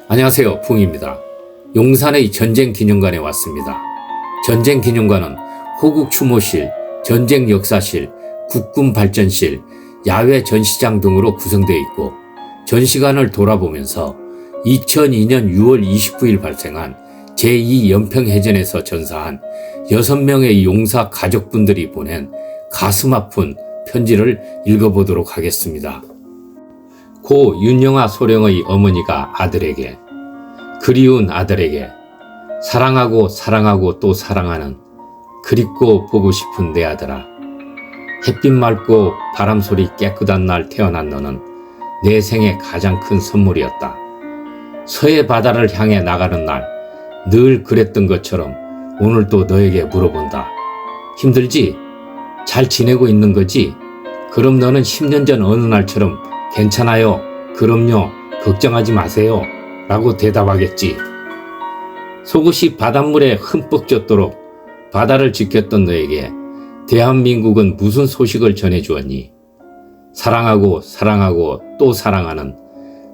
안녕하세요, 붕입니다. 용산의 전쟁기념관에 왔습니다. 전쟁기념관은 호국추모실, 전쟁역사실, 국군발전실, 야외 전시장 등으로 구성되어 있고 전시관을 돌아보면서 2002년 6월 29일 발생한 제2연평해전에서 전사한 6명의 용사 가족분들이 보낸 가슴 아픈 편지를 읽어보도록 하겠습니다. 고 윤영아 소령의 어머니가 아들에게, 그리운 아들에게, 사랑하고 사랑하고 또 사랑하는 그립고 보고 싶은 내 아들아, 햇빛 맑고 바람소리 깨끗한 날 태어난 너는 내 생의 가장 큰 선물이었다. 서해 바다를 향해 나가는 날 늘 그랬던 것처럼 오늘도 너에게 물어본다. 힘들지? 잘 지내고 있는 거지? 그럼 너는 10년 전 어느 날처럼 괜찮아요. 그럼요. 걱정하지 마세요. 라고 대답하겠지. 속옷이 바닷물에 흠뻑 젖도록 바다를 지켰던 너에게 대한민국은 무슨 소식을 전해주었니? 사랑하고 사랑하고 또 사랑하는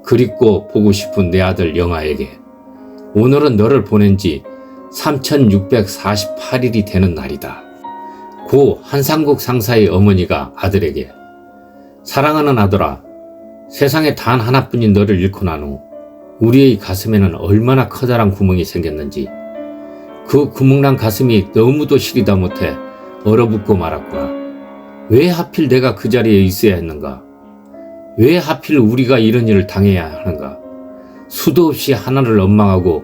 그립고 보고 싶은 내 아들 영아에게 오늘은 너를 보낸 지 3648일이 되는 날이다. 고 한상국 상사의 어머니가 아들에게, 사랑하는 아들아, 세상에 단 하나뿐인 너를 잃고 난 후 우리의 가슴에는 얼마나 커다란 구멍이 생겼는지, 그 구멍난 가슴이 너무도 시리다 못해 얼어붙고 말았구나. 왜 하필 내가 그 자리에 있어야 했는가? 왜 하필 우리가 이런 일을 당해야 하는가? 수도 없이 하나를 엉망하고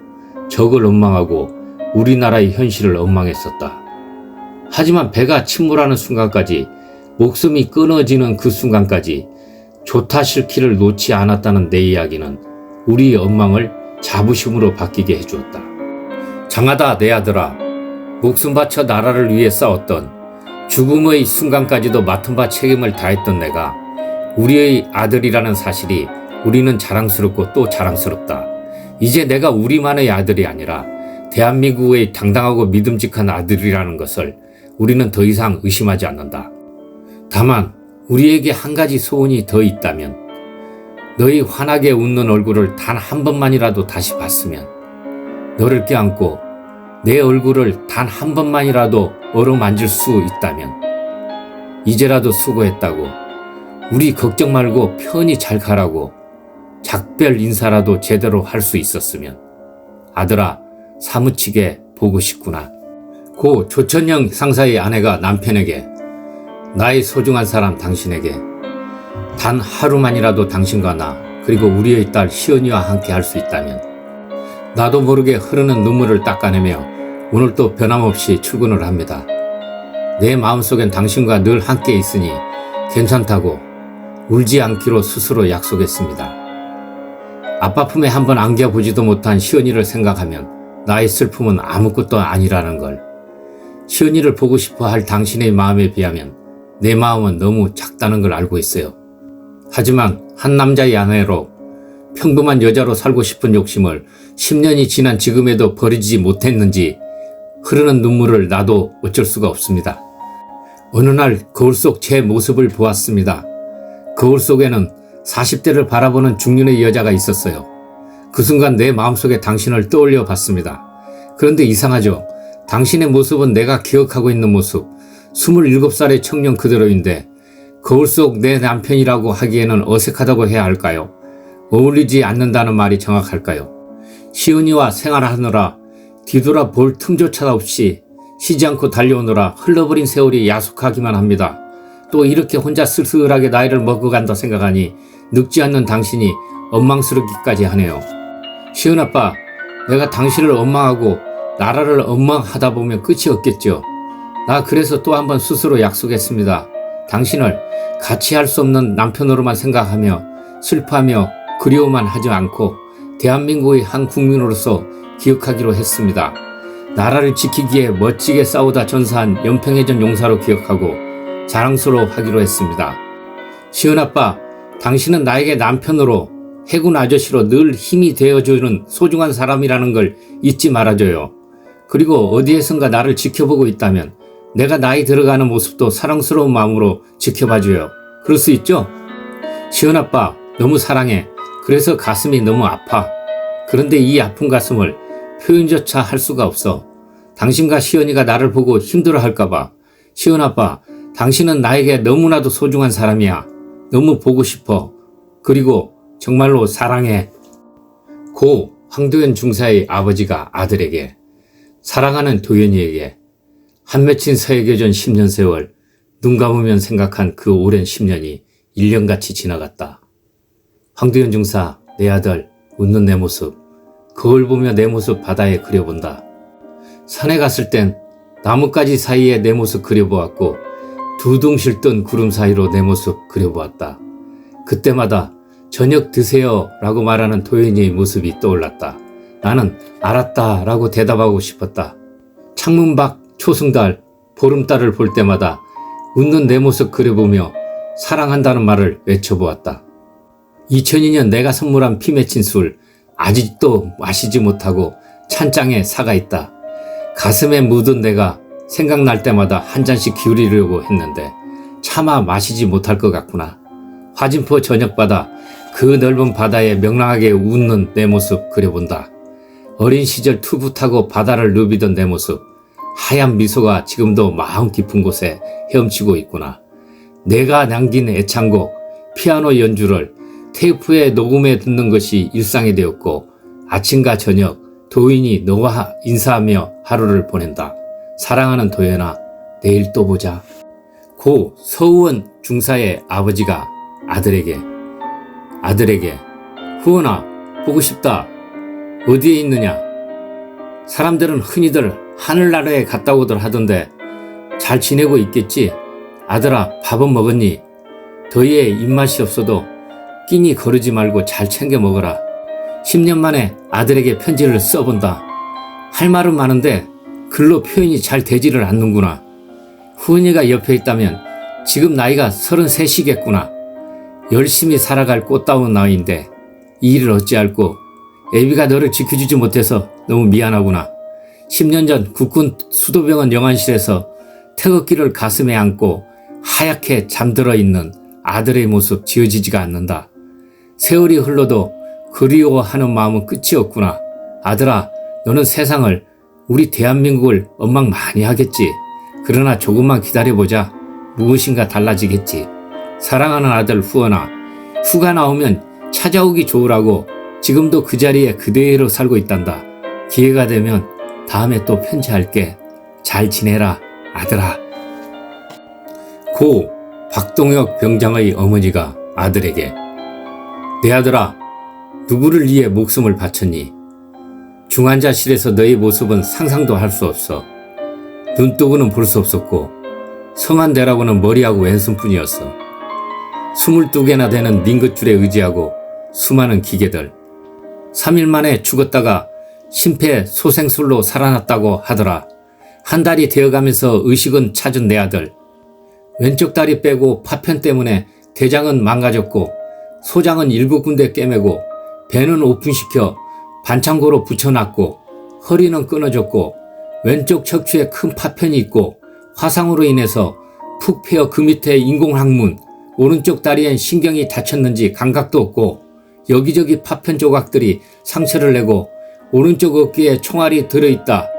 적을 엉망하고 우리나라의 현실을 엉망했었다. 하지만 배가 침몰하는 순간까지, 목숨이 끊어지는 그 순간까지 좋다 싫기를 놓지 않았다는 내 이야기는 우리의 엉망을 자부심으로 바뀌게 해주었다. 장하다 내 아들아, 목숨 바쳐 나라를 위해 싸웠던, 죽음의 순간까지도 맡은 바 책임을 다했던 내가 우리의 아들이라는 사실이 우리는 자랑스럽고 또 자랑스럽다. 이제 내가 우리만의 아들이 아니라 대한민국의 당당하고 믿음직한 아들이라는 것을 우리는 더 이상 의심하지 않는다. 다만 우리에게 한 가지 소원이 더 있다면, 너희 환하게 웃는 얼굴을 단 한 번만이라도 다시 봤으면, 너를 껴안고 내 얼굴을 단 한 번만이라도 어루만질 수 있다면, 이제라도 수고했다고, 우리 걱정 말고 편히 잘 가라고 작별 인사라도 제대로 할 수 있었으면, 아들아, 사무치게 보고 싶구나. 고 조천영 상사의 아내가 남편에게, 나의 소중한 사람 당신에게 단 하루만이라도 당신과 나, 그리고 우리의 딸 시연이와 함께 할 수 있다면, 나도 모르게 흐르는 눈물을 닦아내며 오늘도 변함없이 출근을 합니다. 내 마음속엔 당신과 늘 함께 있으니 괜찮다고 울지 않기로 스스로 약속했습니다. 아빠 품에 한번 안겨보지도 못한 시연이를 생각하면 나의 슬픔은 아무것도 아니라는 걸, 시연이를 보고 싶어 할 당신의 마음에 비하면 내 마음은 너무 작다는 걸 알고 있어요. 하지만 한 남자의 아내로 평범한 여자로 살고 싶은 욕심을 10년이 지난 지금에도 버리지 못했는지 흐르는 눈물을 나도 어쩔 수가 없습니다. 어느 날 거울 속 제 모습을 보았습니다. 거울 속에는 40대를 바라보는 중년의 여자가 있었어요. 그 순간 내 마음속에 당신을 떠올려 봤습니다. 그런데 이상하죠? 당신의 모습은 내가 기억하고 있는 모습, 27살의 청년 그대로인데 거울 속 내 남편이라고 하기에는 어색하다고 해야 할까요? 어울리지 않는다는 말이 정확할까요? 시은이와 생활하느라 뒤돌아볼 틈조차 없이 쉬지 않고 달려오느라 흘러버린 세월이 야속하기만 합니다. 또 이렇게 혼자 쓸쓸하게 나이를 먹어간다 생각하니 늙지 않는 당신이 원망스럽기까지 하네요. 시은아빠, 내가 당신을 원망하고 나라를 원망하다 보면 끝이 없겠죠. 나 그래서 또 한번 스스로 약속했습니다. 당신을 같이 할 수 없는 남편으로만 생각하며 슬퍼하며 그리워만 하지 않고 대한민국의 한 국민으로서 기억하기로 했습니다. 나라를 지키기에 멋지게 싸우다 전사한 연평해전 용사로 기억하고 자랑스러워하기로 했습니다. 시은아빠, 당신은 나에게 남편으로, 해군 아저씨로 늘 힘이 되어주는 소중한 사람이라는 걸 잊지 말아줘요. 그리고 어디에선가 나를 지켜보고 있다면 내가 나이 들어가는 모습도 사랑스러운 마음으로 지켜봐줘요. 그럴 수 있죠? 시은아빠, 너무 사랑해. 그래서 가슴이 너무 아파. 그런데 이 아픈 가슴을 표현조차 할 수가 없어. 당신과 시연이가 나를 보고 힘들어할까봐. 시연아빠, 당신은 나에게 너무나도 소중한 사람이야. 너무 보고 싶어. 그리고 정말로 사랑해. 고 황도현 중사의 아버지가 아들에게, 사랑하는 도현이에게 한 맺힌 서해교전 10년 세월, 눈 감으면 생각한 그 오랜 10년이 1년같이 지나갔다. 황도현 중사, 내 아들, 웃는 내 모습, 거울 보며 내 모습 바다에 그려본다. 산에 갔을 땐 나뭇가지 사이에 내 모습 그려보았고, 두둥실 뜬 구름 사이로 내 모습 그려보았다. 그때마다 저녁 드세요 라고 말하는 도현이의 모습이 떠올랐다. 나는 알았다 라고 대답하고 싶었다. 창문 밖 초승달, 보름달을 볼 때마다 웃는 내 모습 그려보며 사랑한다는 말을 외쳐보았다. 2002년 내가 선물한 피 맺힌 술, 아직도 마시지 못하고 찬장에 사가 있다. 가슴에 묻은 내가 생각날 때마다 한 잔씩 기울이려고 했는데 차마 마시지 못할 것 같구나. 화진포 저녁바다, 그 넓은 바다에 명랑하게 웃는 내 모습 그려본다. 어린 시절 투부 타고 바다를 누비던 내 모습, 하얀 미소가 지금도 마음 깊은 곳에 헤엄치고 있구나. 내가 남긴 애창곡, 피아노 연주를 테이프에 녹음해 듣는 것이 일상이 되었고, 아침과 저녁 도인이 너와 인사하며 하루를 보낸다. 사랑하는 도연아, 내일 또 보자. 고 서우원 중사의 아버지가 아들에게, 후원아, 보고 싶다. 어디에 있느냐? 사람들은 흔히들 하늘나라에 갔다 오들 하던데 잘 지내고 있겠지? 아들아, 밥은 먹었니? 더위에 입맛이 없어도 끼니 거르지 말고 잘 챙겨 먹어라. 10년 만에 아들에게 편지를 써본다. 할 말은 많은데 글로 표현이 잘 되지를 않는구나. 후은이가 옆에 있다면 지금 나이가 33이겠구나. 열심히 살아갈 꽃다운 나이인데 이 일을 어찌할꼬. 애비가 너를 지켜주지 못해서 너무 미안하구나. 10년 전 국군 수도병원 영안실에서 태극기를 가슴에 안고 하얗게 잠들어 있는 아들의 모습 지워지지가 않는다. 세월이 흘러도 그리워하는 마음은 끝이 없구나. 아들아, 너는 세상을, 우리 대한민국을 원망 많이 하겠지. 그러나 조금만 기다려보자. 무엇인가 달라지겠지. 사랑하는 아들 후원아, 휴가 나오면 찾아오기 좋으라고 지금도 그 자리에 그대로 살고 있단다. 기회가 되면 다음에 또 편지할게. 잘 지내라, 아들아. 고 박동혁 병장의 어머니가 아들에게, 내 아들아, 누구를 위해 목숨을 바쳤니? 중환자실에서 너의 모습은 상상도 할 수 없어. 눈뜨고는 볼 수 없었고 성한대라고는 머리하고 왼손뿐이었어. 22개나 되는 링긋줄에 의지하고 수많은 기계들. 3일 만에 죽었다가 심폐소생술로 살아났다고 하더라. 한 달이 되어가면서 의식은 찾은 내 아들. 왼쪽 다리 빼고 파편 때문에 대장은 망가졌고 소장은 7군데 꿰매고 배는 오픈시켜 반창고로 붙여놨고 허리는 끊어졌고 왼쪽 척추에 큰 파편이 있고 화상으로 인해서 푹 패여 그 밑에 인공항문, 오른쪽 다리엔 신경이 다쳤는지 감각도 없고 여기저기 파편 조각들이 상처를 내고 오른쪽 어깨에 총알이 들어있다.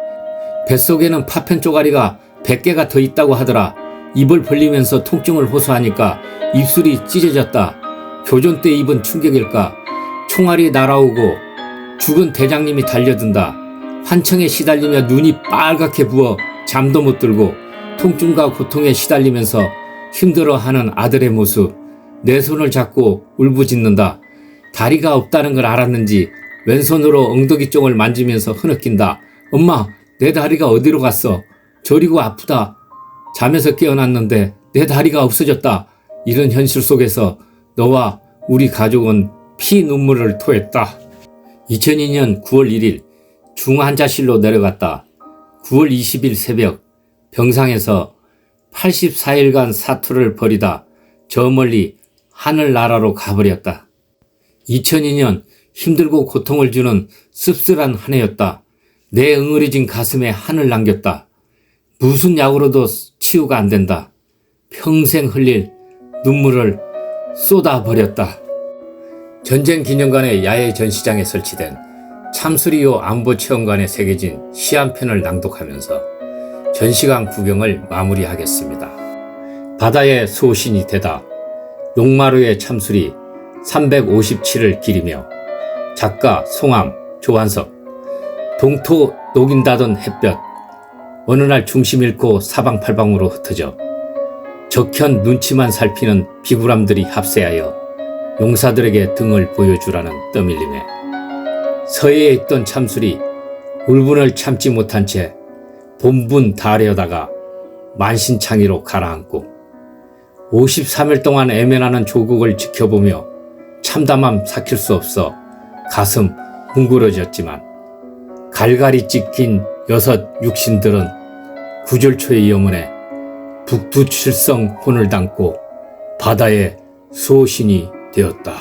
뱃속에는 파편 쪼가리가 100개가 더 있다고 하더라. 입을 벌리면서 통증을 호소하니까 입술이 찢어졌다. 교전 때 입은 충격일까? 총알이 날아오고 죽은 대장님이 달려든다. 환청에 시달리며 눈이 빨갛게 부어 잠도 못 들고 통증과 고통에 시달리면서 힘들어하는 아들의 모습. 내 손을 잡고 울부짖는다. 다리가 없다는 걸 알았는지 왼손으로 엉덩이 쪽을 만지면서 흐느낀다. 엄마, 내 다리가 어디로 갔어? 저리고 아프다. 잠에서 깨어났는데 내 다리가 없어졌다. 이런 현실 속에서 너와 우리 가족은 피 눈물을 토했다. 2002년 9월 1일 중환자실로 내려갔다. 9월 20일 새벽 병상에서 84일간 사투를 벌이다 저 멀리 하늘나라로 가버렸다. 2002년 힘들고 고통을 주는 씁쓸한 한 해였다. 내 응어리진 가슴에 한을 남겼다. 무슨 약으로도 치유가 안 된다. 평생 흘릴 눈물을 쏟아버렸다. 전쟁 기념관의 야외 전시장에 설치된 참수리요 안보체험관에 새겨진 시 한 편을 낭독하면서 전시관 구경을 마무리하겠습니다. 바다의 수호신이 되다 용마루의 참수리 357을 기리며 작가 송암, 조한석, 동토 녹인다던 햇볕, 어느 날 중심 잃고 사방팔방으로 흩어져 적현 눈치만 살피는 비굴함들이 합세하여 용사들에게 등을 보여주라는 떠밀림에 서해에 있던 참술이 울분을 참지 못한 채 본분 다하려다가 만신창이로 가라앉고 53일 동안 애면하는 조국을 지켜보며 참담함 삭힐 수 없어 가슴 뭉그러졌지만 갈갈이 찢긴 여섯 육신들은 구절초의 염원에 북두칠성 혼을 담고 바다의 수호신이 되었다.